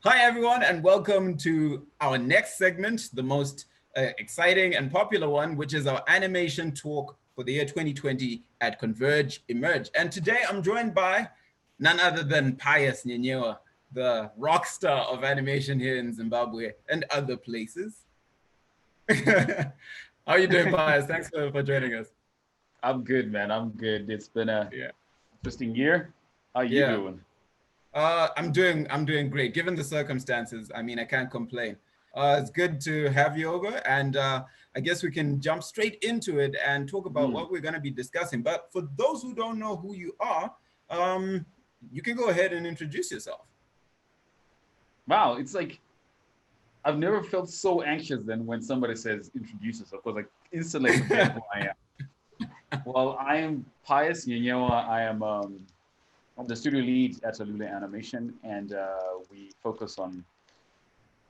Hi, everyone, and welcome to our next segment, the most exciting and popular one, which is our animation talk for the year 2020 at Converge Emerge. And today I'm joined by none other than Pious Nyenyewa, the rock star of animation here in Zimbabwe and other places. How are you doing, Pious? Thanks for joining us. I'm good, man. I'm good. It's been a interesting year. How you Yeah. doing? I'm doing great given the circumstances. I mean, I can't complain. It's good to have you over, and I guess we can jump straight into it and talk about what we're going to be discussing. But for those who don't know who you are, you can go ahead and introduce yourself. Wow, it's like I've never felt so anxious than when somebody says introduce yourself, because like instantly I forget who I am. Well, I am Pious Nyenyewa. I'm the studio lead at Alula Animation, and we focus on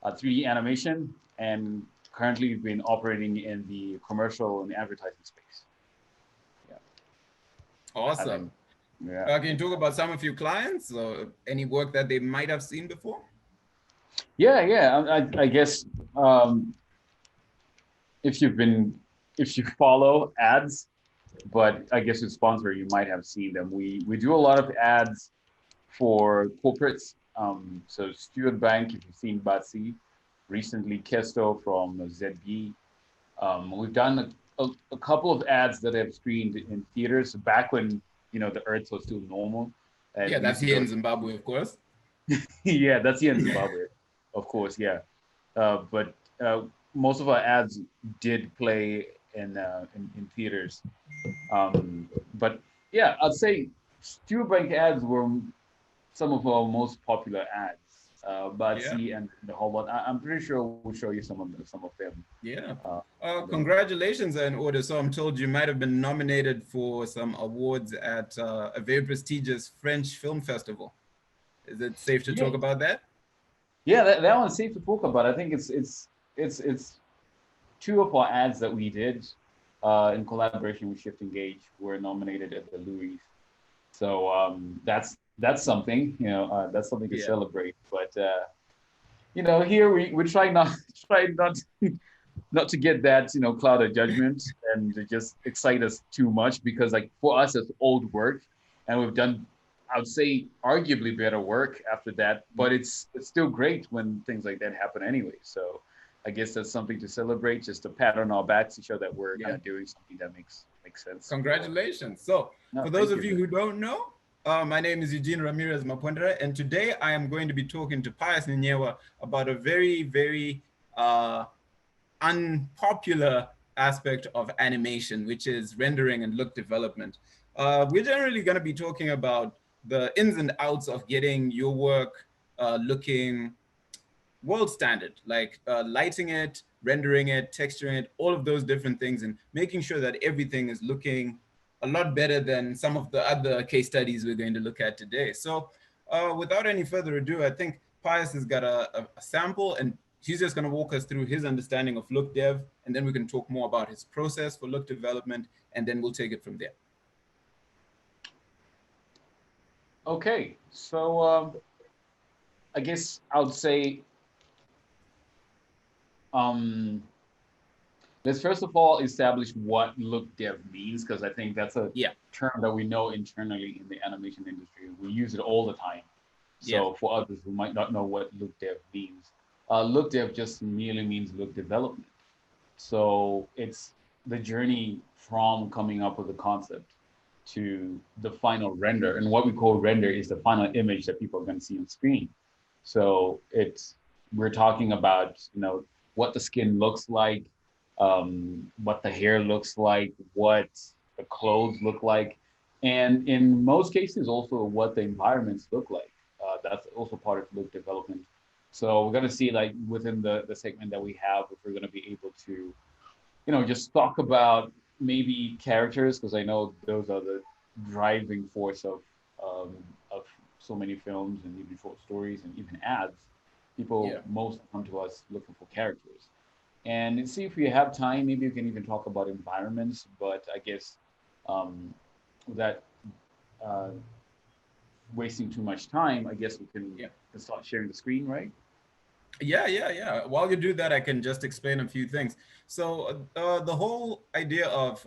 3D animation. And currently, we've been operating in the commercial and advertising space. Yeah. Awesome. Can you talk about some of your clients or any work that they might have seen before? I guess if you follow ads, but I guess with sponsor you might have seen them. We do a lot of ads for corporates. So Stewart Bank, if you've seen Batsy, recently Kesto from ZB. We've done a couple of ads that have screened in theaters back when the Earth was still normal. Yeah, that's here in Zimbabwe, of course. Yeah, that's here in Zimbabwe, of course. Yeah, but most of our ads did play in theaters. But yeah, I'd say Stewart Bank ads were some of our most popular ads. Batsy and the whole lot. I'm pretty sure we'll show you some of them. Yeah. Congratulations are in order. So I'm told you might have been nominated for some awards at a very prestigious French film festival. Is it safe to talk about that? Yeah, that one's safe to talk about. I think it's two of our ads that we did in collaboration with Shift Engage were nominated at the Louis. So that's something, that's something to celebrate. But here we try not not to get that cloud of judgment and to just excite us too much, because like for us it's old work and we've done, I would say, arguably better work after that, but it's still great when things like that happen anyway. So I guess that's something to celebrate, just to pat on our backs to show that we're kind of doing something that makes sense. Congratulations. So for those of you who don't know, my name is Eugene Ramirez Mapondera, and today I am going to be talking to Pious Nyenyewa about a very, very unpopular aspect of animation, which is rendering and look development. We're generally going to be talking about the ins and outs of getting your work looking world standard, like lighting it, rendering it, texturing it, all of those different things, and making sure that everything is looking a lot better than some of the other case studies we're going to look at today. So without any further ado, I think Pious has got a sample, and he's just going to walk us through his understanding of Lookdev, and then we can talk more about his process for look development, and then we'll take it from there. Okay, so I guess I would say let's first of all establish what Lookdev means, because I think that's a term that we know internally in the animation industry. We use it all the time. So for others who might not know what Lookdev means, Lookdev just merely means look development. So it's the journey from coming up with a concept to the final render. And what we call render is the final image that people are going to see on screen. So we're talking about, what the skin looks like, what the hair looks like, what the clothes look like, and in most cases also what the environments look like. That's also part of look development. So we're going to see, like, within the segment that we have, if we're going to be able to, just talk about maybe characters, because I know those are the driving force of so many films and even short stories and even ads. People most come to us looking for characters. And see if we have time, maybe we can even talk about environments. But I guess that wasting too much time, I guess we can start sharing the screen, right? Yeah. While you do that, I can just explain a few things. So the whole idea of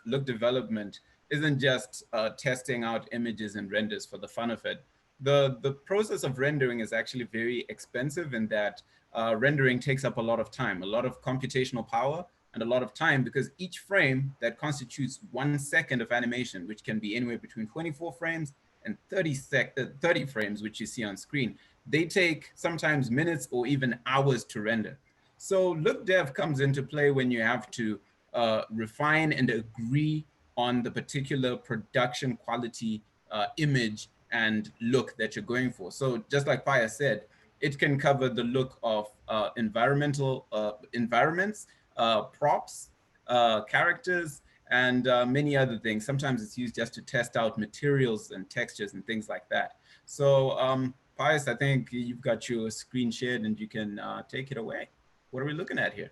look development isn't just testing out images and renders for the fun of it. The process of rendering is actually very expensive in that rendering takes up a lot of time, a lot of computational power, and a lot of time, because each frame that constitutes 1 second of animation, which can be anywhere between 24 frames and 30 frames, which you see on screen, they take sometimes minutes or even hours to render. So Lookdev comes into play when you have to refine and agree on the particular production quality image and look that you're going for. So just like Pious said, it can cover the look of environments, props, characters, and many other things. Sometimes it's used just to test out materials and textures and things like that. So Pius, I think you've got your screen shared and you can take it away. What are we looking at here?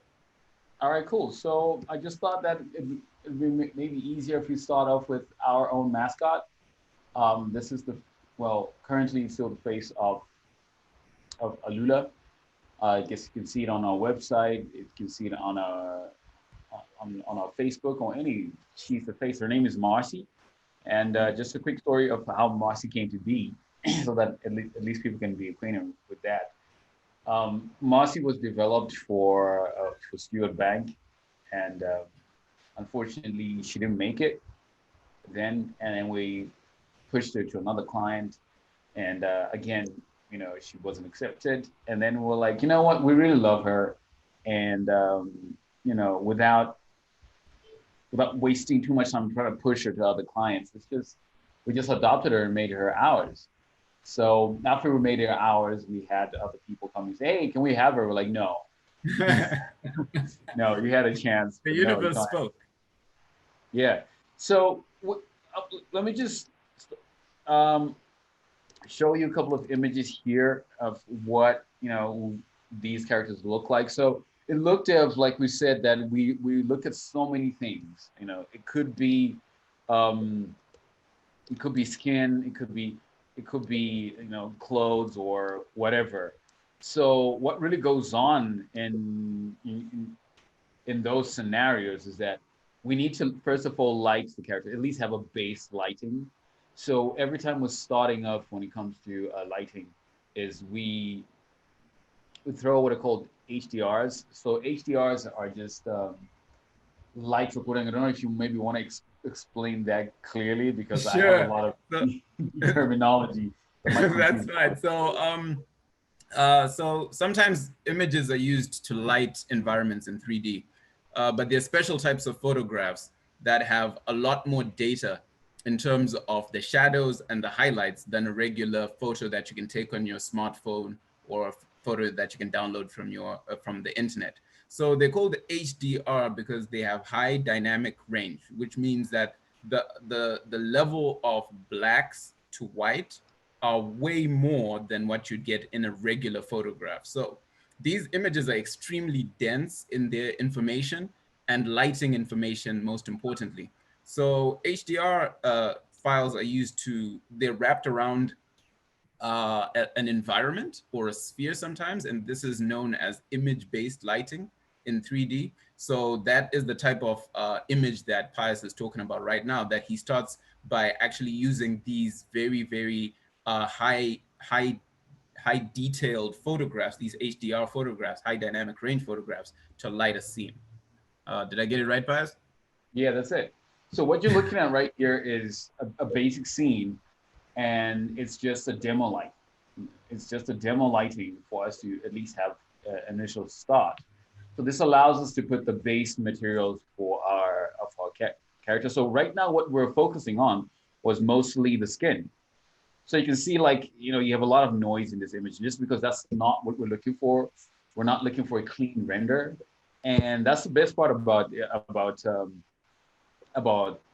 All right, cool. So I just thought that it'd be maybe easier if we start off with our own mascot. This is currently still the face of Alula. I guess you can see it on our website. You can see it on our Facebook or any. She's the face. Her name is Marcy, and just a quick story of how Marcy came to be, so that at least people can be acquainted with that. Marcy was developed for Stewart Bank, and unfortunately she didn't make it. And then we pushed her to another client, and again, she wasn't accepted. And then we're like, you know what, we really love her, and without wasting too much time trying to push her to other clients, we just adopted her and made her ours. So after we made her ours, we had other people come and say, "Hey, can we have her?" We're like, "No, no, you had a chance." The universe spoke. Yeah. So let me just show you a couple of images here of what these characters look like. So in Lookdev, like we said, that we look at so many things. It could be skin, it could be clothes or whatever. So what really goes on in those scenarios is that we need to first of all light the character, at least have a base lighting. So every time we're starting up when it comes to lighting, is we throw what are called HDRs. So HDRs are just light recording. I don't know if you maybe want to explain that clearly, because sure. I have a lot of terminology. That's fine. So sometimes images are used to light environments in 3D, but there are special types of photographs that have a lot more data in terms of the shadows and the highlights than a regular photo that you can take on your smartphone or a photo that you can download from the internet. So they're called HDR because they have high dynamic range, which means that the level of blacks to white are way more than what you'd get in a regular photograph. So these images are extremely dense in their information and lighting information, most importantly. So HDR files are they're wrapped around an environment or a sphere sometimes, and this is known as image-based lighting in 3D. So that is the type of image that Pius is talking about right now, that he starts by actually using these very, very high detailed photographs, these HDR photographs, high dynamic range photographs, to light a scene. Did I get it right, Pius? Yeah, that's it. So what you're looking at right here is a basic scene, and it's just a demo light. It's just a demo lighting for us to at least have initial start. So this allows us to put the base materials for our character. So right now, what we're focusing on was mostly the skin. So you can see, like, you have a lot of noise in this image, just because that's not what we're looking for. We're not looking for a clean render, and that's the best part about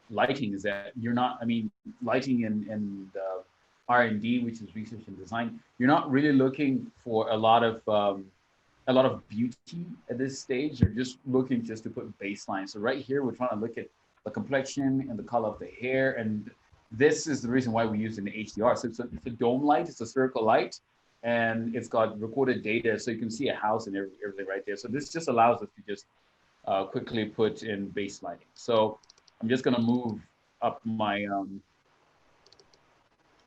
lighting, is that you're not. I mean, lighting in the R&D, which is research and design, you're not really looking for a lot of beauty at this stage. You're just looking to put baseline. So right here, we're trying to look at the complexion and the color of the hair, and this is the reason why we use an HDR. So it's a dome light, it's a circle light, and it's got recorded data, so you can see a house and everything right there. So this just allows us to just quickly put in base lighting. So I'm just gonna move up my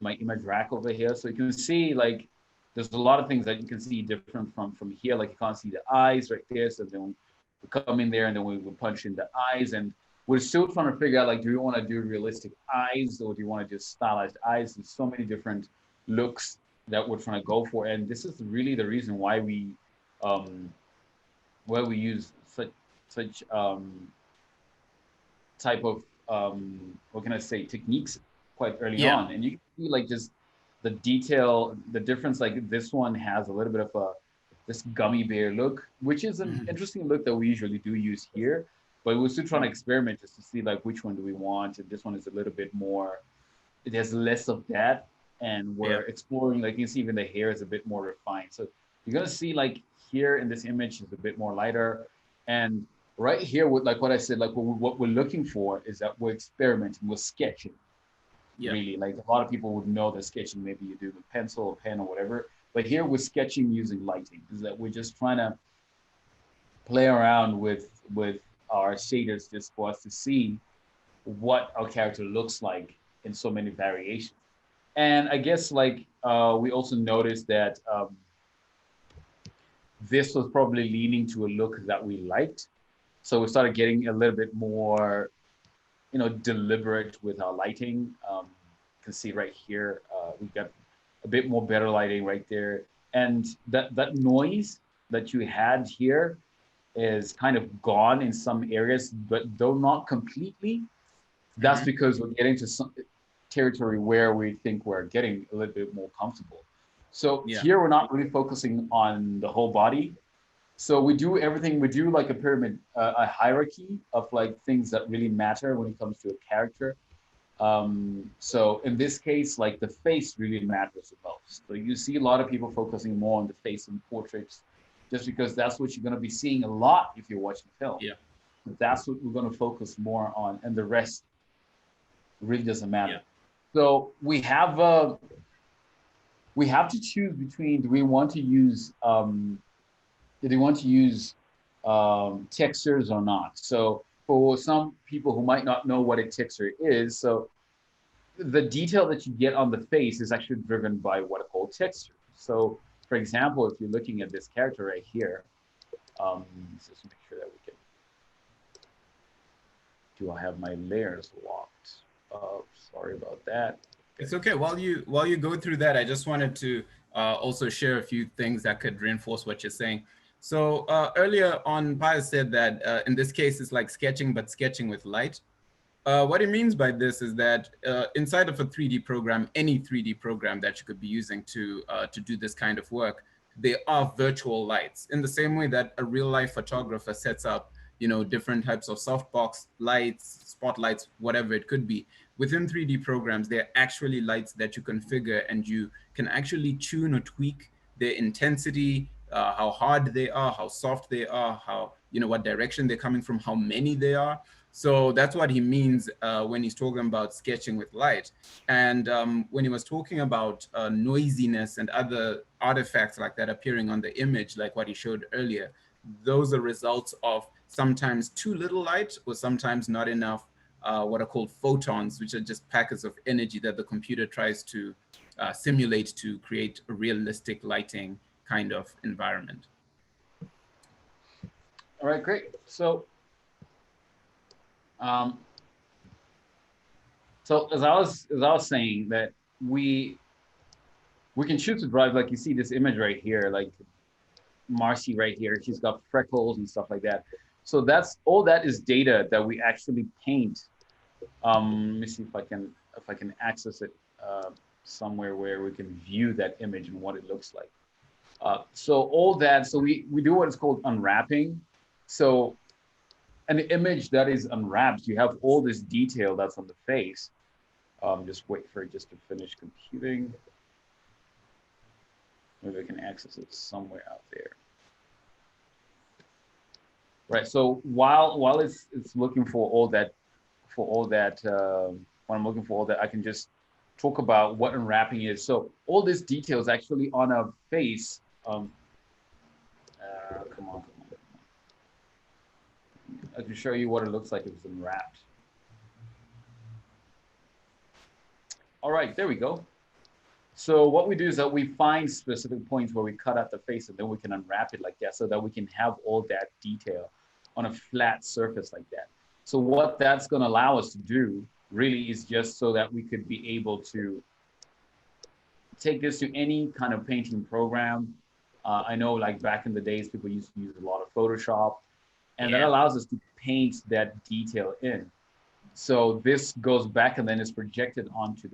my image rack over here, so you can see like there's a lot of things that you can see different from here. Like you can't see the eyes right there, so then we come in there and then we punch in the eyes, and we're still trying to figure out like, do we want to do realistic eyes or do you want to do stylized eyes? There's so many different looks that we're trying to go for, and this is really the reason why we use such type of what can I say, techniques quite early on. And you can see like just the detail, the difference. Like this one has a little bit of this gummy bear look, which is an interesting look that we usually do use here, but we're still trying to experiment just to see like which one do we want. And this one is a little bit more, it has less of that, and we're exploring, like you can see even the hair is a bit more refined. So you're gonna see like here in this image is a bit more lighter, and right here with like what I said, like what we're looking for is that we're experimenting with sketching. Really, like a lot of people would know that sketching, maybe you do with pencil or pen or whatever, but here we're sketching using lighting. Is that we're just trying to play around with our shaders just for us to see what our character looks like in so many variations. And I guess like we also noticed that this was probably leaning to a look that we liked. So we started getting a little bit more, you know, deliberate with our lighting. You can see right here, we've got a bit more better lighting right there. And that noise that you had here is kind of gone in some areas, but though not completely. That's because we're getting to some territory where we think we're getting a little bit more comfortable. So here we're not really focusing on the whole body. So we do everything, we do like a pyramid, a hierarchy of like things that really matter when it comes to a character. So in this case, like the face really matters the most. So you see a lot of people focusing more on the face and portraits, just because that's what you're going to be seeing a lot if you're watching the film. But that's what we're going to focus more on, and the rest really doesn't matter. So we have to choose between, do we want to use textures or not? So for some people who might not know what a texture is, so the detail that you get on the face is actually driven by what I call texture. So for example, if you're looking at this character right here, let's just make sure that we can, do I have my layers locked? Sorry about that. It's okay. While you go through that, I just wanted to also share a few things that could reinforce what you're saying. So earlier on, Pious said that in this case, it's like sketching, but sketching with light. What it means by this is that inside of a 3D program, any 3D program that you could be using to do this kind of work, there are virtual lights. In the same way that a real life photographer sets up, you know, different types of softbox lights, spotlights, whatever it could be. Within 3D programs, there are actually lights that you configure, and you can actually tune or tweak their intensity, how hard they are, how soft they are, how, you know, what direction they're coming from, how many they are. So that's what he means when he's talking about sketching with light. And when he was talking about noisiness and other artifacts like that appearing on the image, like what he showed earlier, those are results of sometimes too little light or sometimes not enough what are called photons, which are just packets of energy that the computer tries to simulate to create a realistic lighting kind of environment. All right, great. So, so as I was saying, that we can choose to drive, like you see this image right here, like Marcy right here, she's got freckles and stuff like that. So that's all, that is data that we actually paint. Let me see if I can access it somewhere where we can view that image and what it looks like. So all that, so we do what is called unwrapping. So an image that is unwrapped, you have all this detail that's on the face. Just wait for it just to finish computing. Maybe I can access it somewhere out there. Right. So while it's looking for all that, when I'm looking for all that, I can just talk about what unwrapping is. So all this detail is actually on a face. Come on. I can show you what it looks like if it's unwrapped. All right, there we go. So what we do is that we find specific points where we cut out the face and then we can unwrap it like that so that we can have all that detail on a flat surface like that. So what that's going to allow us to do really is just so that we could be able to take this to any kind of painting program. I know like back in the days, people used to use a lot of Photoshop, and that allows us to paint that detail in. So this goes back and then is projected onto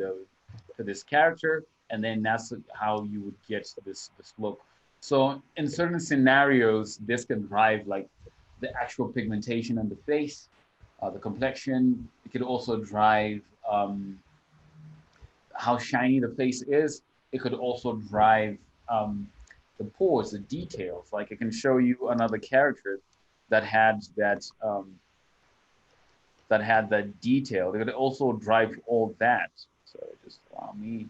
this character, and then that's how you would get this look. So in certain scenarios, this can drive like the actual pigmentation on the face, the complexion. It could also drive how shiny the face is. It could also drive the pores, the details. Like I can show you another character that had that detail. It could also drive all that. So just allow me to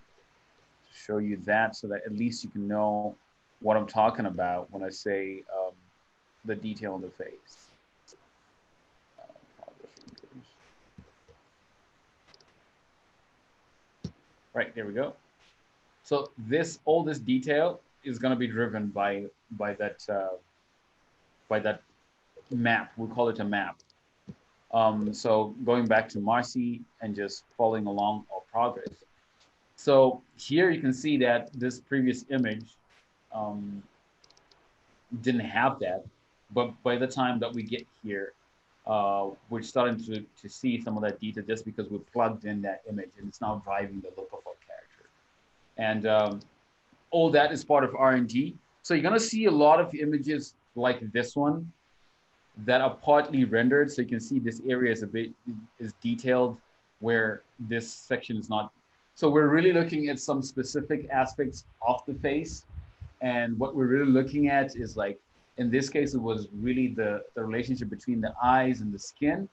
show you that so that at least you can know what I'm talking about when I say the detail on the face. Right, there we go. So all this detail is going to be driven by that map. We call it a map. So going back to Marcy and just following along our progress. So here you can see that this previous image didn't have that, but by the time that we get here, we're starting to see some of that detail just because we plugged in that image and it's now driving the look of our character. And all that is part of R&D. So you're gonna see a lot of images like this one that are partly rendered. So you can see this area is detailed where this section is not. So we're really looking at some specific aspects of the face. And what we're really looking at is like, in this case, it was really the relationship between the eyes and the skin.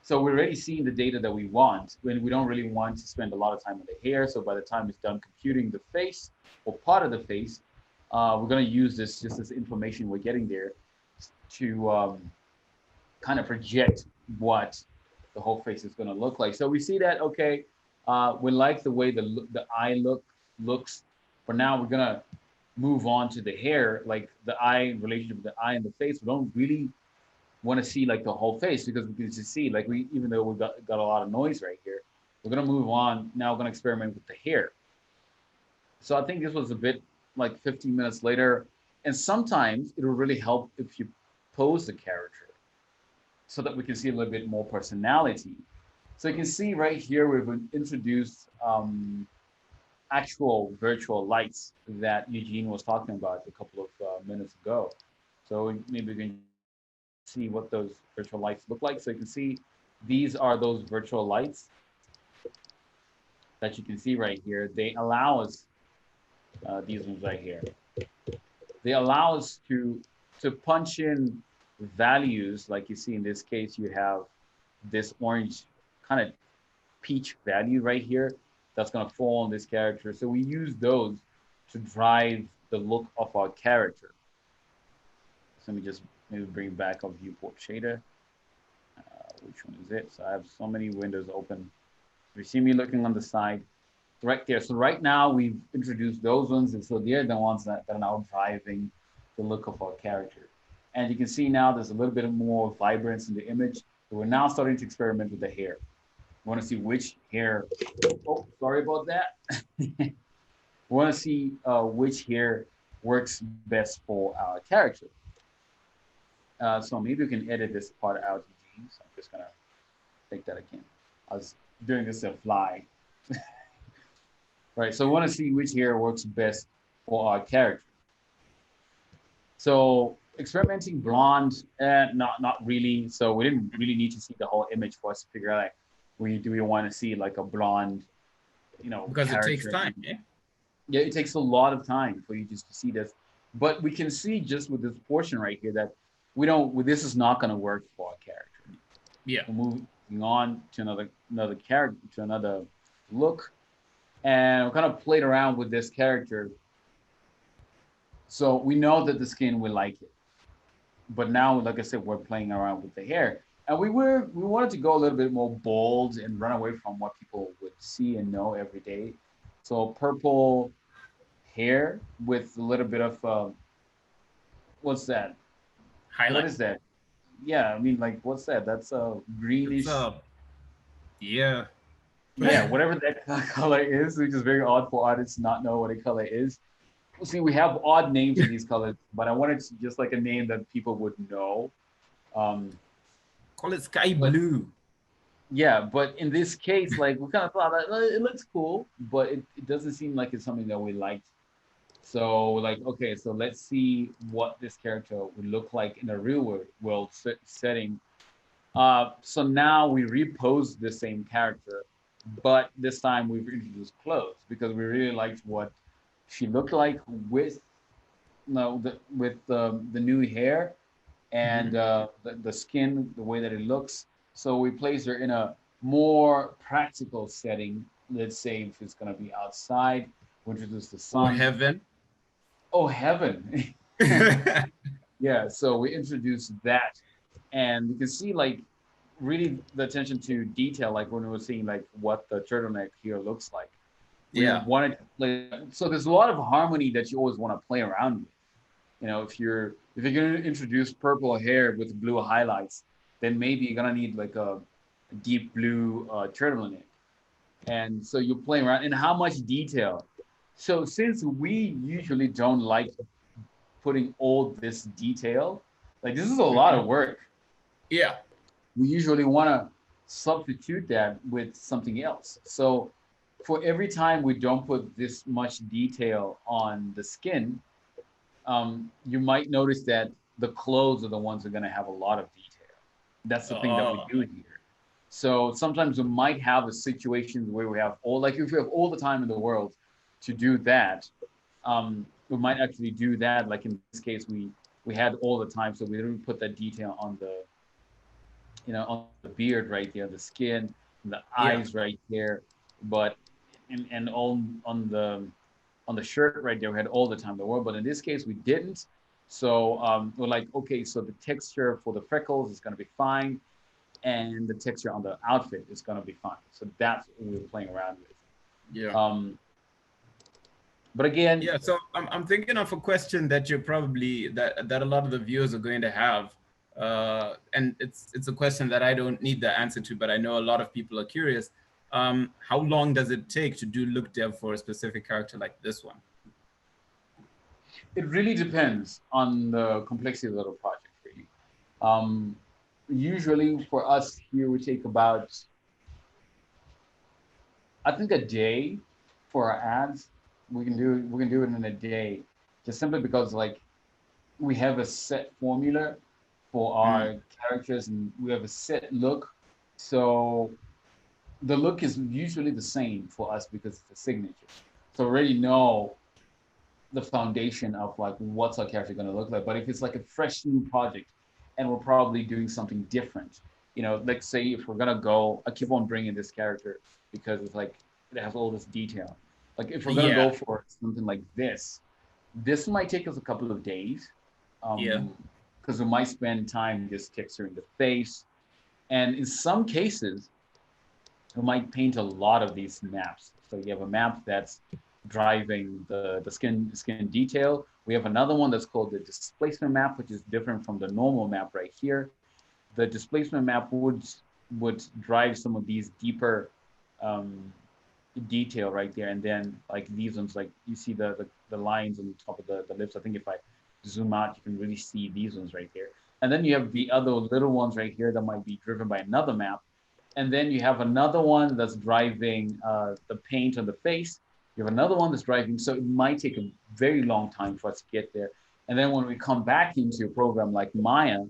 So we're already seeing the data that we want when we don't really want to spend a lot of time on the hair. So by the time it's done computing the face or part of the face, we're going to use this information we're getting there to kind of project what the whole face is going to look like. So we see that, okay, we like the way the eye looks. For now, we're going to move on to the hair, like the eye relationship with the eye and the face. We don't really want to see like the whole face because we can just see like even though we've got a lot of noise right here, we're going to move on. Now we're going to experiment with the hair. So I think this was a bit like 15 minutes later. And sometimes it will really help if you pose the character so that we can see a little bit more personality. So you can see right here, we've introduced actual virtual lights that Eugene was talking about a couple of minutes ago. So maybe we can see what those virtual lights look like. So you can see these are those virtual lights that you can see right here. They allow us, these ones right here, they allow us to punch in values. Like you see in this case, you have this orange kind of peach value right here that's going to fall on this character. So we use those to drive the look of our character. So let me just maybe bring back our viewport shader. Which one is it? So I have so many windows open. You see me looking on the side right there. So right now we've introduced those ones, and so they're the ones that are now driving the look of our character. And you can see now there's a little bit more vibrance in the image. So we're now starting to experiment with the hair. We want to see which hair, oh, sorry about that. We want to see which hair works best for our character. So maybe we can edit this part out, Eugene. So I'm just gonna take that again. I was doing this to fly. Right, so we want to see which hair works best for our character. So experimenting blonde, not really. So we didn't really need to see the whole image for us to figure out, like, do we want to see like a blonde, because character. It takes time, yeah? Yeah, it takes a lot of time for you just to see this. But we can see just with this portion right here that this is not going to work for our character. Yeah. We're moving on to another character, to another look. and we kind of played around with this character. So we know that the skin, we like it. But now, like I said, we're playing around with the hair. And we wanted to go a little bit more bold and run away from what people would see and know every day. So purple hair with a little bit of what's that? Highlight. What is that? Yeah, I mean, like, what's that? That's a greenish. Yeah. Yeah, whatever that color is, which is very odd for artists not know what a color is. See, we have odd names for these colors, but I wanted to just like a name that people would know. Call it sky blue. Yeah, but in this case, like, we kind of thought that it looks cool, but it doesn't seem like it's something that we liked. So, like, okay, so let's see what this character would look like in a real world setting. So now we repose the same character, but this time we've introduced clothes because we really liked what she looked like with with the new hair and the skin, the way that it looks. So we placed her in a more practical setting. Let's say if it's gonna be outside, we introduce the sun. Or heaven. Oh, heaven. Yeah, so we introduced that, and you can see like really the attention to detail, like when we were seeing like what the turtleneck here looks like. We wanted to play. So there's a lot of harmony that you always want to play around with. You know, if you're going to introduce purple hair with blue highlights, then maybe you're gonna need like a deep blue turtleneck, and so you play around. And how much detail? So since we usually don't like putting all this detail, like this is a lot of work. Yeah. We usually want to substitute that with something else. So for every time we don't put this much detail on the skin, you might notice that the clothes are the ones that are going to have a lot of detail. That's the thing that we do here. So sometimes we might have a situation where we have all, like if we have all the time in the world to do that, we might actually do that. Like in this case, we had all the time, so we didn't put that detail on the, on the beard right there, the skin, the eyes right there, but and on the shirt right there, we had all the time in the world. But in this case, we didn't. So we're like, okay, so the texture for the freckles is going to be fine, and the texture on the outfit is going to be fine. So that's what we were playing around with. Yeah. But again, yeah. So I'm thinking of a question that you're probably that a lot of the viewers are going to have, and it's a question that I don't need the answer to, but I know a lot of people are curious. How long does it take to do Lookdev for a specific character like this one? It really depends on the complexity of the project, really. Usually for us here, we take about, I think, a day for our ads. We can do it in a day, just simply because like we have a set formula for our characters and we have a set look. So the look is usually the same for us because it's a signature. So we already know the foundation of like what's our character going to look like. But if it's like a fresh new project and we're probably doing something different, like say if we're going to go, I keep on bringing this character because it's like it has all this detail. Like if we're going to go for something like this might take us a couple of days. Because we might spend time just texturing the face. And in some cases, we might paint a lot of these maps. So you have a map that's driving the skin detail. We have another one that's called the displacement map, which is different from the normal map right here. The displacement map would drive some of these deeper detail right there, and then like these ones, like you see the lines on top of the lips. I think if I zoom out, you can really see these ones right there. And then you have the other little ones right here that might be driven by another map. And then you have another one that's driving the paint on the face. You have another one that's driving, so it might take a very long time for us to get there. And then when we come back into a program like Maya,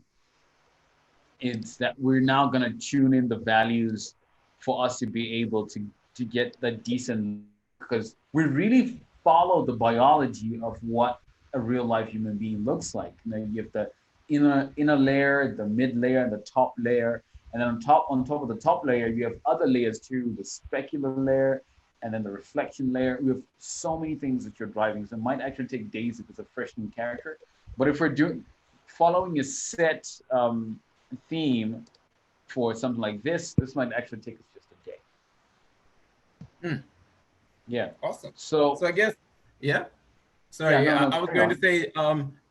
it's that we're now going to tune in the values for us to be able to get the decent, because we really follow the biology of what a real life human being looks like. You have the inner layer, the mid layer, and the top layer. And then on top of the top layer, you have other layers too, the specular layer and then the reflection layer. We have so many things that you're driving. So it might actually take days if it's a fresh new character. But if we're following a set theme for something like this might actually take us just a day. Yeah. Awesome. So I guess, yeah. Sorry, yeah, no, I was going to say,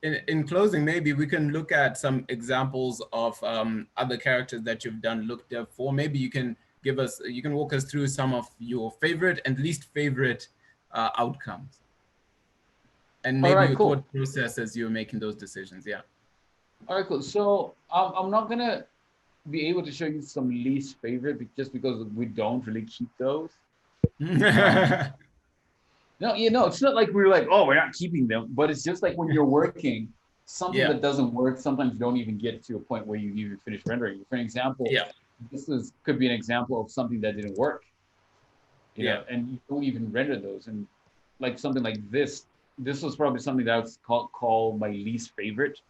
in closing, maybe we can look at some examples of other characters that you've done Lookdev for. Maybe you can walk us through some of your favorite and least favorite outcomes. And maybe your thought process as you're making those decisions, yeah. All right, cool. So I'm not gonna be able to show you some least favorite just because we don't really keep those. No, it's not like we're like, oh, we're not keeping them, but it's just like when you're working, something that doesn't work, sometimes you don't even get to a point where you even finish rendering. For an example, this could be an example of something that didn't work. You know, and you don't even render those. And like something like this was probably something that I would call my least favorite,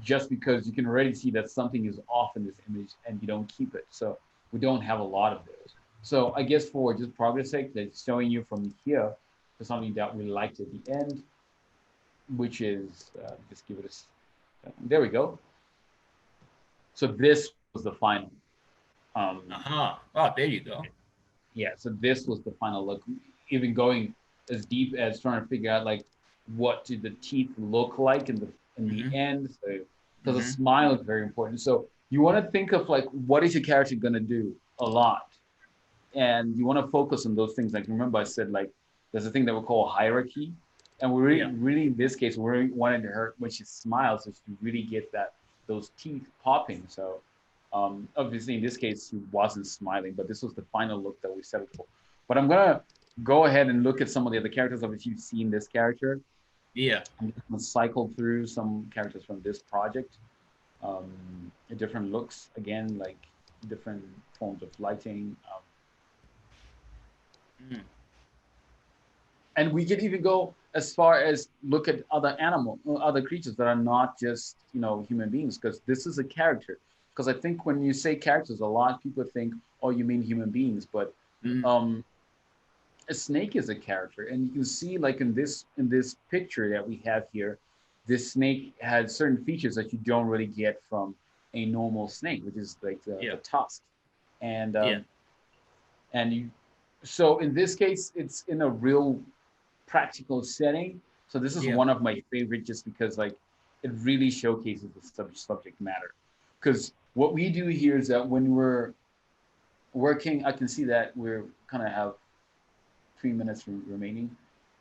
just because you can already see that something is off in this image and you don't keep it. So we don't have a lot of those. So I guess for just progress sake, that's showing you from here to something that we liked at the end, which is, just give it there we go. So this was the final. Oh, there you go. Yeah, so this was the final look, even going as deep as trying to figure out like what did the teeth look like in the end. So because a smile is very important. So you want to think of like, what is your character going to do a lot? And you want to focus on those things. Like, remember I said, like, there's a thing that we call hierarchy. And we really, in this case, we wanted her, when she smiles, is to really get those teeth popping. So obviously in this case, she wasn't smiling, but this was the final look that we settled for. But I'm going to go ahead and look at some of the other characters. Obviously, you've seen this character. Yeah. I'm just going to cycle through some characters from this project. Different looks, again, like different forms of lighting. And we can even go as far as look at other creatures that are not just, human beings, because this is a character. Because I think when you say characters, a lot of people think, oh, you mean human beings, but a snake is a character. And you can see, like in this picture that we have here, this snake has certain features that you don't really get from a normal snake, which is like the tusk. And so in this case, it's in a real practical setting. So this is one of my favorite, just because like it really showcases the subject matter. Because what we do here is that when we're working, I can see that we're kind of have 3 minutes remaining.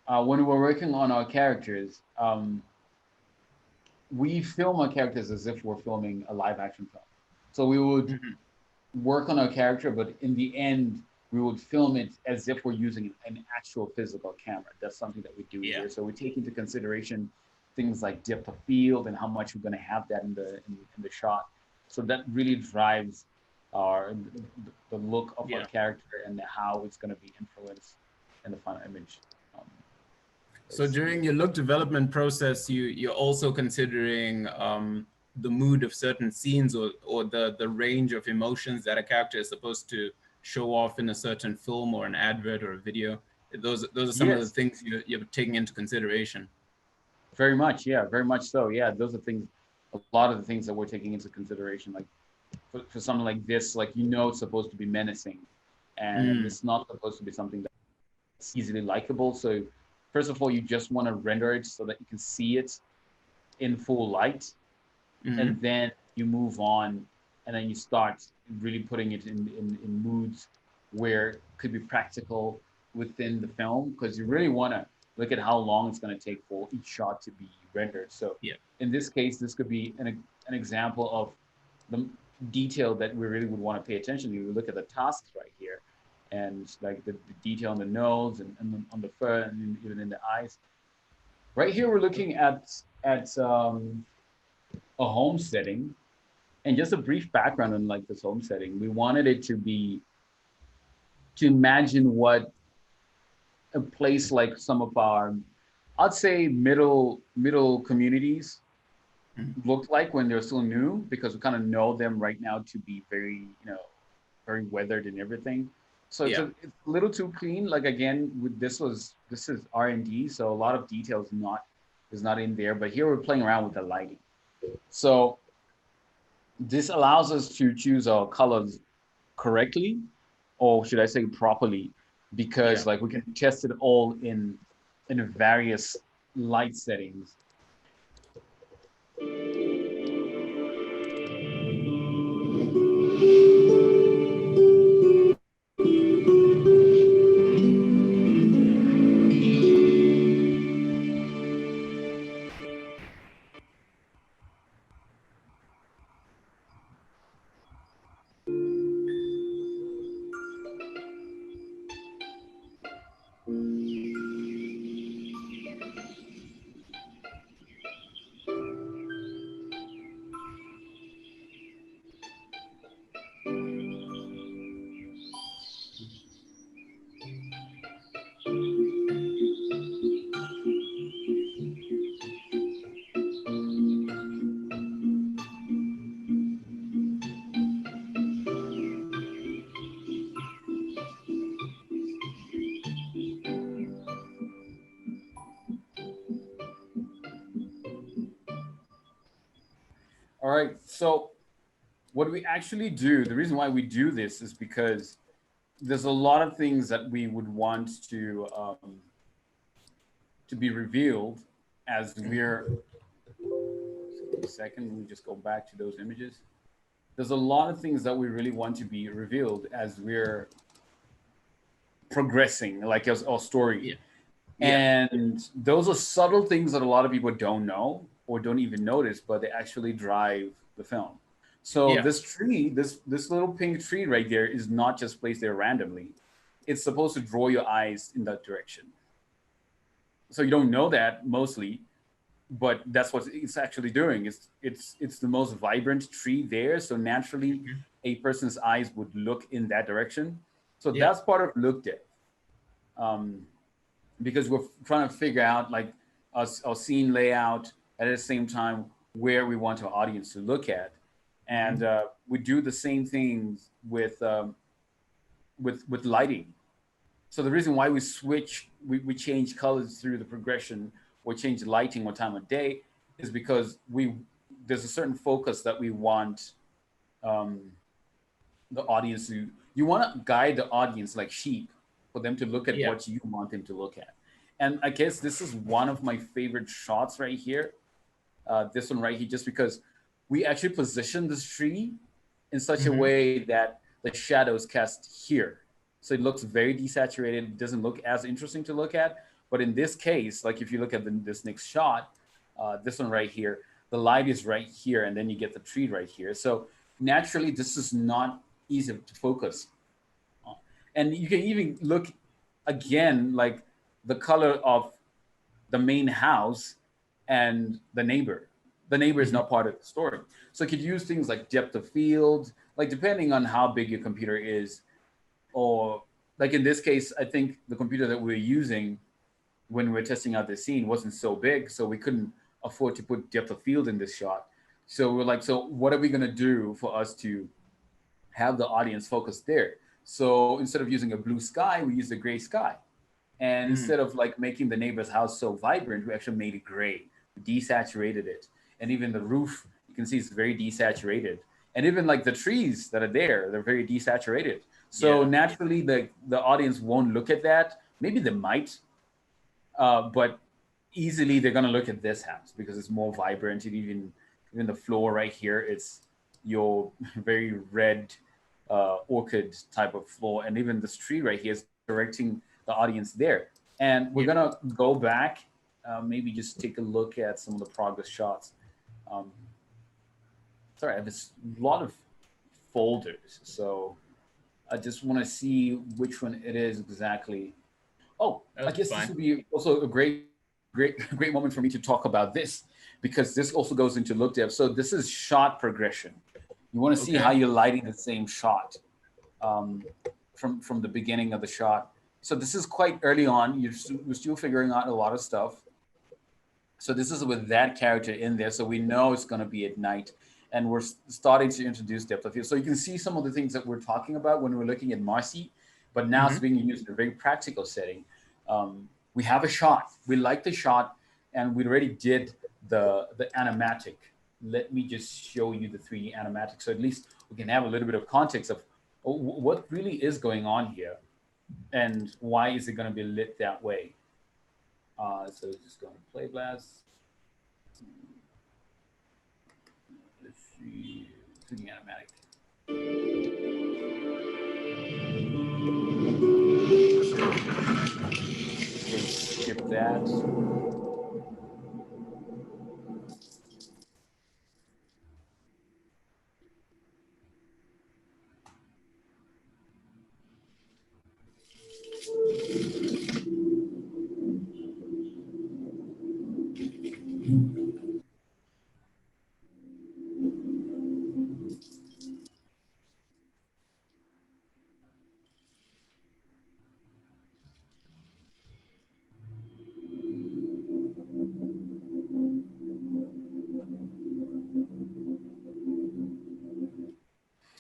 When we're working on our characters, we film our characters as if we're filming a live action film. So we would work on our character, but in the end, we would film it as if we're using an actual physical camera. That's something that we do here. So we take into consideration things like depth of field and how much we're going to have that in the shot. So that really drives the look of our character and how it's going to be influenced in the final image. So during your look development process, you're also considering the mood of certain scenes or the range of emotions that a character is supposed to show off in a certain film or an advert or a video. Those are some of the things you're taking into consideration. Very much, yeah, very much so. Yeah, those are things, a lot of the things that we're taking into consideration. Like for something like this, like it's supposed to be menacing, and it's not supposed to be something that's easily likable. So first of all, you just want to render it so that you can see it in full light, and then you move on, and then you start really putting it in moods where it could be practical within the film, because you really want to look at how long it's going to take for each shot to be rendered. So in this case, this could be an example of the detail that we really would want to pay attention to. You look at the tusks right here, and like the detail on the nose and on the fur and even in the eyes. Right here, we're looking at a home setting. And just a brief background on like this home setting. We wanted it to imagine what a place like some of our, I'd say middle communities looked like when they're still new, because we kind of know them right now to be very, very weathered and everything. So it's a little too clean. Like again, this is R&D, so a lot of detail is not in there. But here we're playing around with the lighting. So this allows us to choose our colors correctly, or should I say properly, because like we can test it all in various light settings. All right, so what we actually do, the reason why we do this is because there's a lot of things that we would want to be revealed as we're, a second, let me just go back to those images. There's a lot of things that we really want to be revealed as we're progressing, like our story. And those are subtle things that a lot of people don't know or don't even notice, but they actually drive the film. So this tree, this little pink tree right there is not just placed there randomly. It's supposed to draw your eyes in that direction. So you don't know that mostly, but that's what it's actually doing. It's the most vibrant tree there. So naturally, a person's eyes would look in that direction. So that's part of Lookdev. Because we're trying to figure out like our scene layout at the same time where we want our audience to look at. And we do the same things with lighting. So the reason why we change colors through the progression or change lighting or time of day is because there's a certain focus that we want the audience to, you want to guide the audience like sheep for them to look at what you want them to look at. And I guess this is one of my favorite shots right here. This one right here, just because we actually position this tree in such a way that the shadows cast here. So it looks very desaturated. It doesn't look as interesting to look at. But in this case, like if you look at this next shot, this one right here, the light is right here, and then you get the tree right here. So naturally, this is not easy to focus on. And you can even look again, like the color of the main house and the neighbor. The neighbor is not part of the story. So you could use things like depth of field, like depending on how big your computer is, or like in this case, I think the computer that we were using when we were testing out this scene wasn't so big, so we couldn't afford to put depth of field in this shot. So we're like, so what are we gonna do for us to have the audience focus there? So instead of using a blue sky, we used a gray sky. And instead of like making the neighbor's house so vibrant, we actually made it gray, desaturated it. And even the roof, you can see it's very desaturated. And even like the trees that are there, they're very desaturated. So naturally, the audience won't look at that. Maybe they might, but easily they're gonna look at this house because it's more vibrant. And even the floor right here, it's your very red orchid type of floor. And even this tree right here is directing the audience there. And we're gonna go back, maybe just take a look at some of the progress shots. Sorry, I have a lot of folders, so I just want to see which one it is exactly. Oh, I guess this would be also a great moment for me to talk about this, because this also goes into Lookdev. So this is shot progression. You want to see how you're lighting the same shot from the beginning of the shot. So this is quite early on. You're still figuring out a lot of stuff. So this is with that character in there. So we know it's going to be at night. And we're starting to introduce depth of field. So you can see some of the things that we're talking about when we're looking at Marcy. but now it's being used in a very practical setting. We have a shot. We like the shot, and we already did the animatic. Let me just show you the 3D animatic, so at least we can have a little bit of context of what really is going on here, and why is it going to be lit that way. So just go to Play Blast. Let's see, 3D animatic. Let's skip that.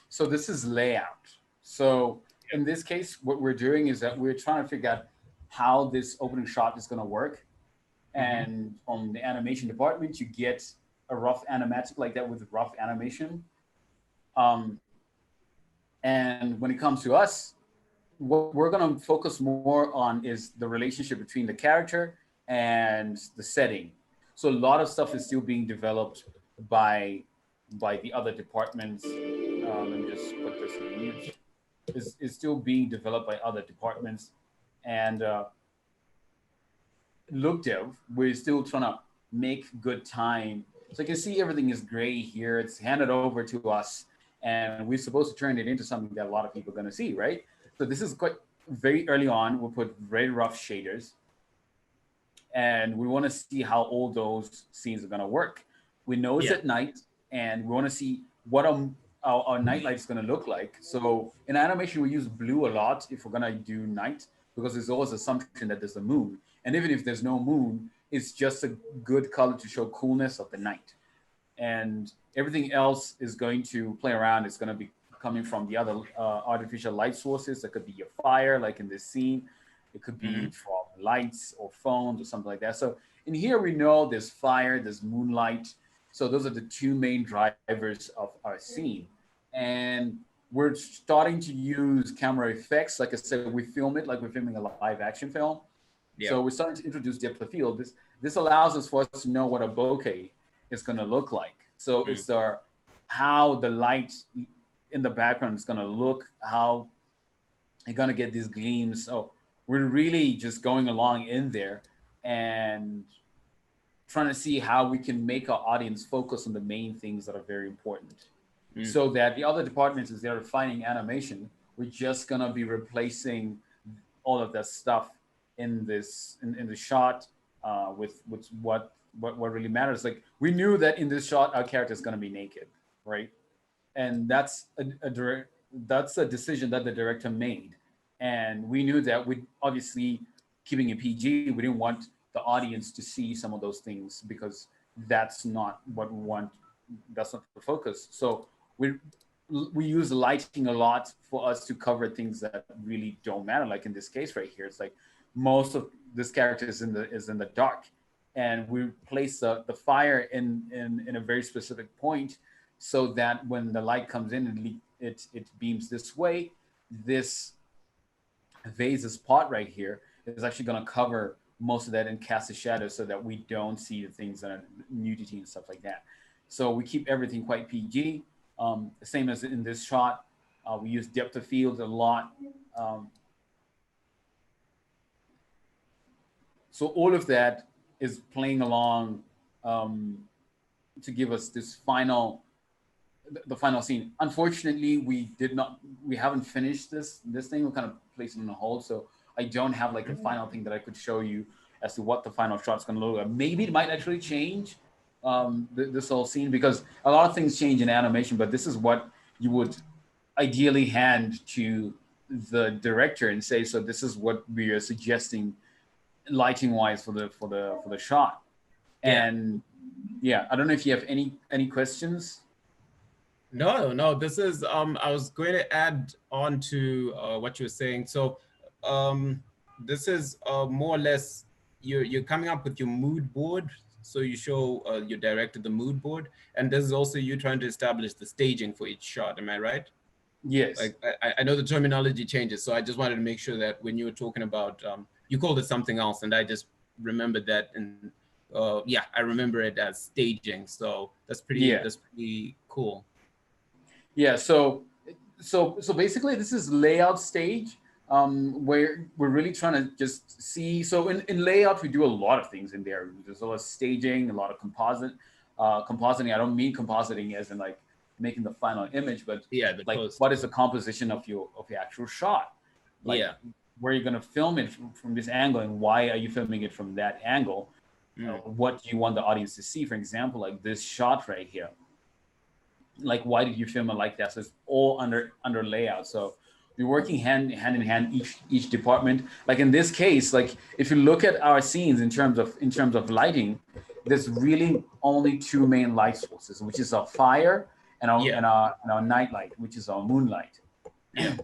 So this is layout. So in this case, what we're doing is that we're trying to figure out how this opening shot is going to work. And from the animation department, you get a rough animatic like that with rough animation. And when it comes to us, what we're going to focus more on is the relationship between the character and the setting. So a lot of stuff is still being developed by the other departments. Let me just put this in mute. Is still being developed by other departments, and Lookdev, we're still trying to make good time. So you can see everything is gray here. It's handed over to us, and we're supposed to turn it into something that a lot of people are going to see, right? So this is quite very early on. We'll put very rough shaders, and we want to see how all those scenes are going to work. We know it's at night, and we want to see what our night light is going to look like. So in animation, we use blue a lot if we're going to do night, because there's always assumption that there's a moon. And even if there's no moon, it's just a good color to show coolness of the night. And everything else is going to play around. It's going to be coming from the other artificial light sources. That could be your fire, like in this scene. It could be from lights or phones or something like that. So in here, we know there's fire, there's moonlight. So those are the two main drivers of our scene. And we're starting to use camera effects. Like I said, we film it like we're filming a live action film. So we're starting to introduce depth of field. This allows us for us to know what a bokeh is going to look like. So it's how the light in the background is going to look, how you're going to get these gleams. So we're really just going along in there and trying to see how we can make our audience focus on the main things that are very important. So that the other departments, as they're refining animation, we're just going to be replacing all of that stuff in this in the shot with what really matters. Like, we knew that in this shot our character is going to be naked, right? And that's a decision that the director made, and we knew that we obviously, keeping it PG, we didn't want the audience to see some of those things, because that's not what we want. That's not the focus. So we use lighting a lot for us to cover things that really don't matter. Like in this case right here, it's like most of this character is in the dark, and we place the fire in a very specific point, so that when the light comes in and it beams this way, this vase's pot right here is actually going to cover most of that and cast a shadow, so that we don't see the things that are nudity and stuff like that. So we keep everything quite PG. Same as in this shot, we use depth of field a lot. So all of that is playing along to give us this the final scene. Unfortunately, we haven't finished this thing. We kind of placed it on hold. So I don't have like a final thing that I could show you as to what the final shot's going to look like. Maybe it might actually change this whole scene, because a lot of things change in animation, but this is what you would ideally hand to the director and say, so this is what we are suggesting lighting wise for the shot. And I don't know if you have any questions. No, this is, I was going to add on to what you were saying. So this is more or less, you're coming up with your mood board. So you show your director the mood board, and this is also you trying to establish the staging for each shot. Am I right? Yes. Like I know the terminology changes, so I just wanted to make sure that when you were talking about, you called it something else, and I just remembered that, and yeah, I remember it as staging. So that's pretty cool. Yeah. So basically, this is layout stage, where we're really trying to just see. So in layout, we do a lot of things in there. There's a lot of staging, a lot of compositing. I don't mean compositing as in like making the final image, but Yeah, the like post. what is the composition of your actual shot? Like Yeah. where you're going to film it from this angle, and why are you filming it from that angle? What do you want the audience to see? For example, like this shot right here. Like, why did you film it like that? So it's all under layout. So we're working hand in hand, each department. Like in this case, like if you look at our scenes in terms of lighting, there's really only two main light sources, which is our fire and our night light, which is our moonlight. Yeah.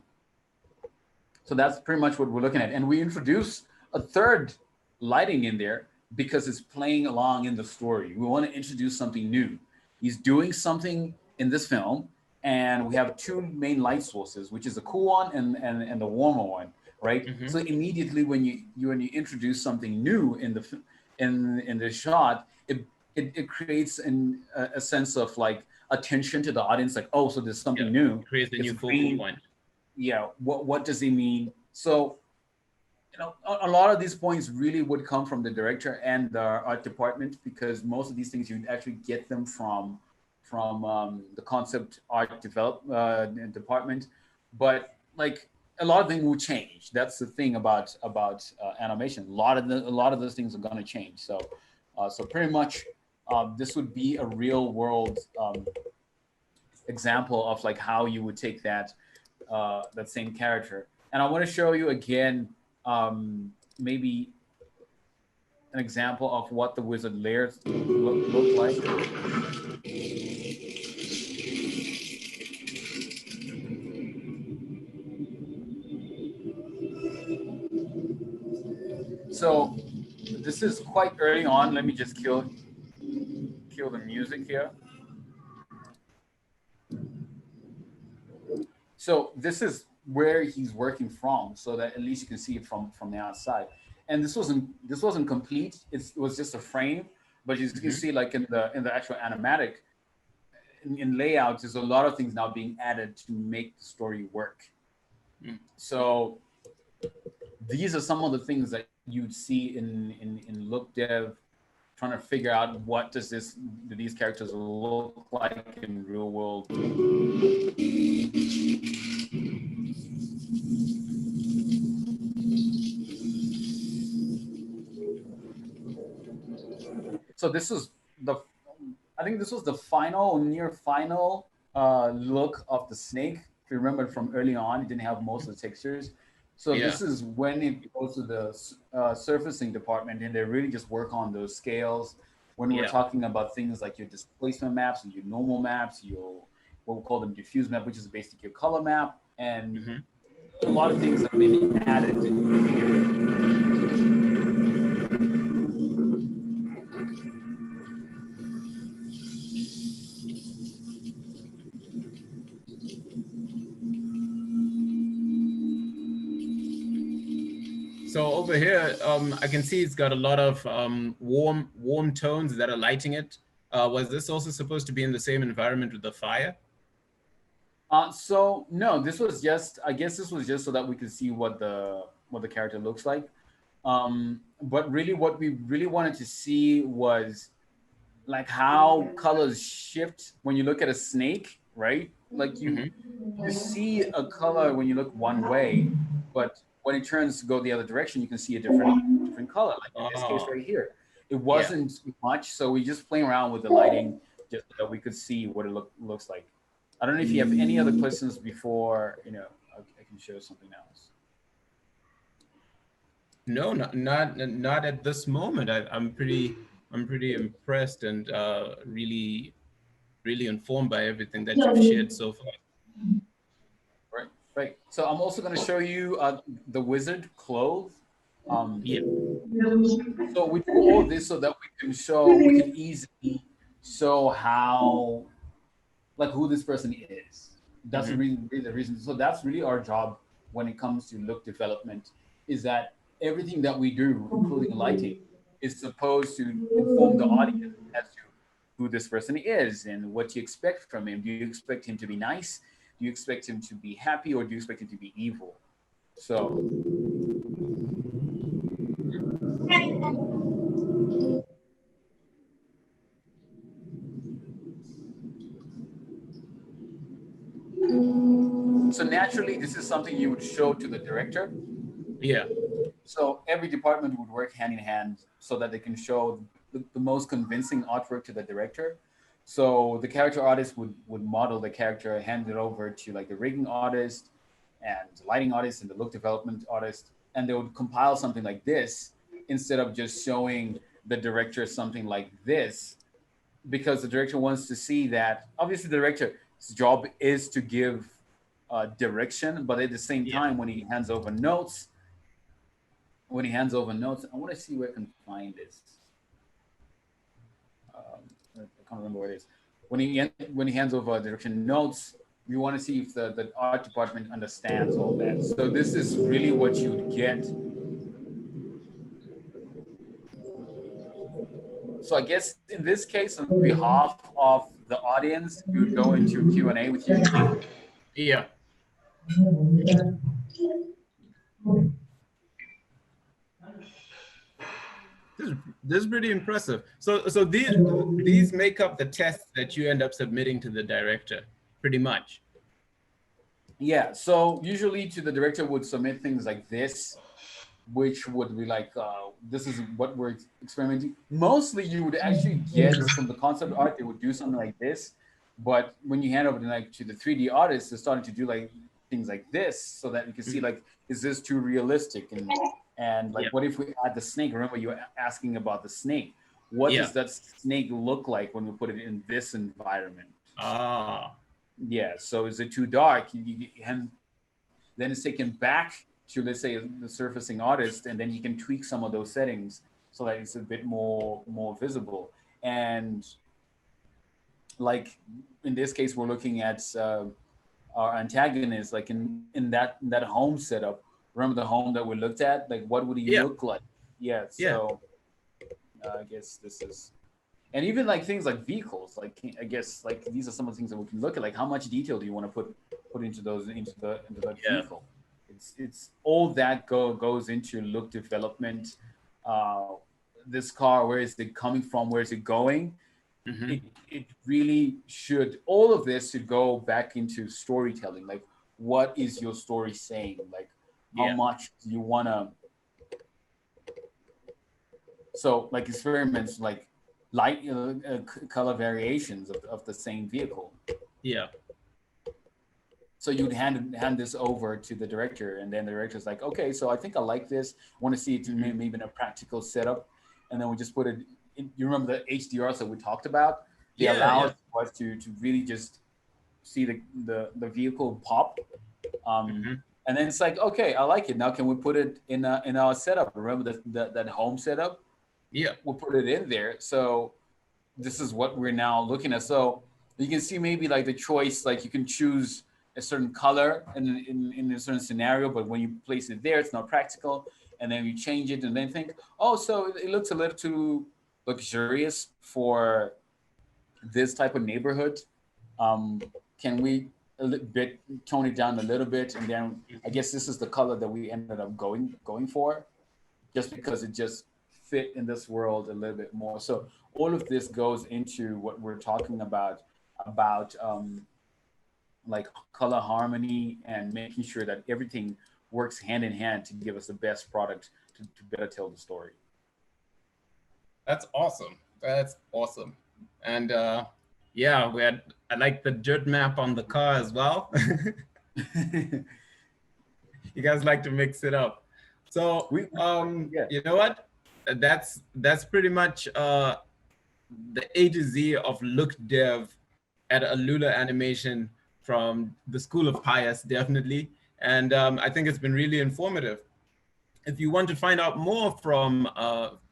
So that's pretty much what we're looking at. And we introduce a third lighting in there because it's playing along in the story. We want to introduce something new. He's doing something in this film, and we have two main light sources, which is the cool one and the warmer one, right? Mm-hmm. So immediately when you introduce something new in the shot, it creates a sense of like attention to the audience, like, oh, so there's something new. It creates a new focal point. Yeah, what does it mean? So, a lot of these points really would come from the director and the art department, because most of these things you actually get them from the concept art department. But like a lot of things will change. That's the thing about animation. A lot of those things are going to change. So pretty much this would be a real world example of like how you would take that same character. And I want to show you again maybe an example of what the wizard layers look like. So this is quite early on. Let me just kill the music here. So this is where he's working from, so that at least you can see it from the outside. And this wasn't complete. It was just a frame, but you can see like in the actual animatic, in layouts, there's a lot of things now being added to make the story work. So these are some of the things that you'd see in Lookdev, trying to figure out what do these characters look like in real world. So I think this was the near final look of the snake. If you remember from early on, it didn't have most of the textures. So this is when it goes to the surfacing department, and they really just work on those scales. When we're talking about things like your displacement maps, your normal maps, what we call them diffuse map, which is basically your color map, and a lot of things have been added here. So over here, I can see it's got a lot of warm tones that are lighting it. Was this also supposed to be in the same environment with the fire? So no, I guess this was just so that we could see what the character looks like. But really what we really wanted to see was like how colors shift when you look at a snake, right? Like you see a color when you look one way, but when it turns to go the other direction, you can see a different color. Like in this case right here, it wasn't much, so we just playing around with the lighting just so that we could see what it looks like. I don't know if you have any other questions before I can show something else. No, not at this moment. I'm pretty impressed and really really informed by everything that you've shared so far. Right. So I'm also going to show you the wizard clothes. Yeah. So we do all this so that we can easily show how, like, who this person is. That's really the reason. So that's really our job when it comes to look development, is that everything that we do, including lighting, is supposed to inform the audience as to who this person is and what you expect from him. Do you expect him to be nice? Do you expect him to be happy, or do you expect him to be evil? So naturally, this is something you would show to the director. Yeah. So every department would work hand in hand so that they can show the most convincing artwork to the director. So the character artist would model the character, hand it over to like the rigging artist and the lighting artist and the look development artist, and they would compile something like this instead of just showing the director something like this, because the director wants to see that. Obviously, the director's job is to give direction, but at the same time, when he hands over notes, I want to see where I can find this. I can't remember where it is. When he hands over direction notes, we want to see if the art department understands all that. So this is really what you would get. So I guess in this case, on behalf of the audience, we would go into Q&A with you. Yeah. This is pretty impressive. So these make up the tests that you end up submitting to the director, pretty much. Yeah. So usually to the director would submit things like this, which would be like, this is what we're experimenting. Mostly you would actually get from the concept art, they would do something like this. But when you hand over to the 3D artists, they're starting to do like things like this so that you can see like, is this too realistic? And like, what if we add the snake? Remember you were asking about the snake. What does that snake look like when we put it in this environment? Yeah, so is it too dark? And then it's taken back to, let's say, the surfacing artist, and then he can tweak some of those settings so that it's a bit more visible. And like in this case, we're looking at our antagonist, like in that home setup. Remember the home that we looked at? Like, what would he look like? Yeah. So I guess this is, and even like things like vehicles. Like I guess like these are some of the things that we can look at. Like how much detail do you want to put into that vehicle? It's all that goes into look development. This car, where is it coming from? Where is it going? It really should, all of this should go back into storytelling. Like, what is your story saying? Like, how much do you want to, so like experiments, like light color variations of the same vehicle. Yeah. So you'd hand this over to the director, and then the director's like, okay, so I think I like this. I want to see it maybe in a practical setup. And then we just put it in, you remember the HDRs that we talked about? They allow us to really just see the vehicle pop. And then it's like, okay, I like it. Now can we put it in our setup? Remember that home setup? Yeah. We'll put it in there. So this is what we're now looking at. So you can see maybe like the choice, like you can choose a certain color in a certain scenario, but when you place it there, it's not practical. And then you change it and then think, oh, so it looks a little too luxurious for this type of neighborhood. Can we tone it down a little bit? And then I guess this is the color that we ended up going for, just because it just fit in this world a little bit more. So all of this goes into what we're talking about like color harmony and making sure that everything works hand in hand to give us the best product to better tell the story. That's awesome. That's awesome. And yeah, I like the dirt map on the car as well. You guys like to mix it up. So you know what? That's pretty much the A to Z of Lookdev at Alula Animation from the School of Pious, definitely. And I think it's been really informative. If you want to find out more from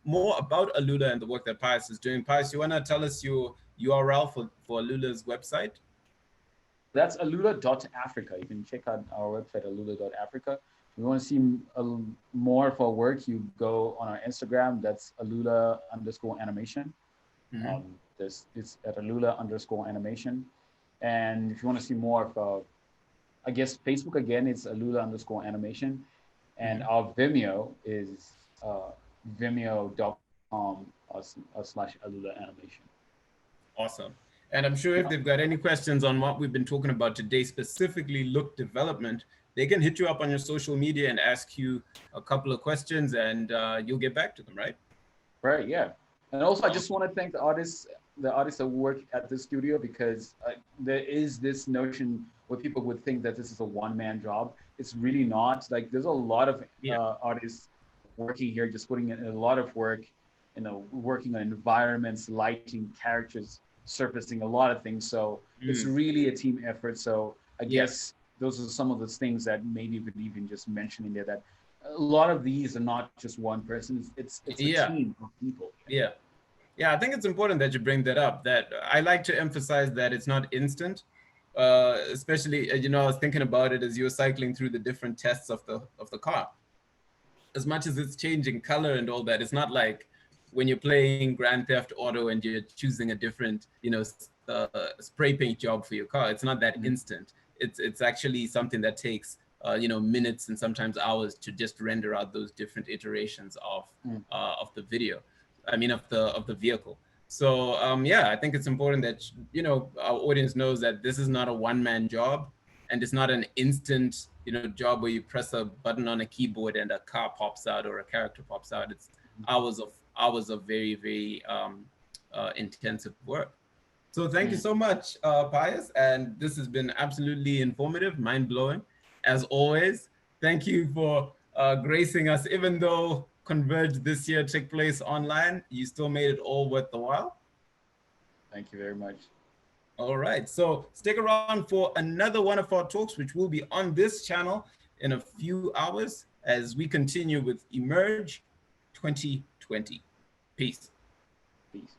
more about Alula and the work that Pious is doing, Pious, you want to tell us your URL for Alula's website? That's alula.africa. You can check out our website, alula.africa. If you want to see more of our work, you go on our Instagram. That's Alula_animation. It's at Alula_animation. And if you want to see more of, I guess, Facebook, again, it's Alula_animation. And our Vimeo is vimeo.com/Alula Animation. Awesome. And I'm sure if they've got any questions on what we've been talking about today, specifically look development, they can hit you up on your social media and ask you a couple of questions, and you'll get back to them, right? Right, yeah. And also, I just want to thank the artists that work at the studio, because there is this notion where people would think that this is a one-man job. It's really not. Like, there's a lot of artists working here, just putting in a lot of work, working on environments, lighting, characters, surfacing, a lot of things. So it's really a team effort. So I guess those are some of the things that maybe we could even just mention in there, that a lot of these are not just one person. It's a team of people. Yeah, I think it's important that you bring that up. That I like to emphasize that it's not instant. Especially, I was thinking about it as you were cycling through the different tests of the car. As much as it's changing color and all that, it's not like when you're playing Grand Theft Auto and you're choosing a different, spray paint job for your car. It's not that instant. It's actually something that takes, minutes and sometimes hours to just render out those different iterations of the video. I mean, of the vehicle. So I think it's important that our audience knows that this is not a one-man job, and it's not an instant job where you press a button on a keyboard and a car pops out or a character pops out. It's hours of very, very intensive work. So thank you so much, Pious, and this has been absolutely informative, mind-blowing, as always. Thank you for gracing us. Even though Converge this year took place online, you still made it all worth the while. Thank you very much. All right, so stick around for another one of our talks, which will be on this channel in a few hours as we continue with Emerge 2020. Peace. Peace.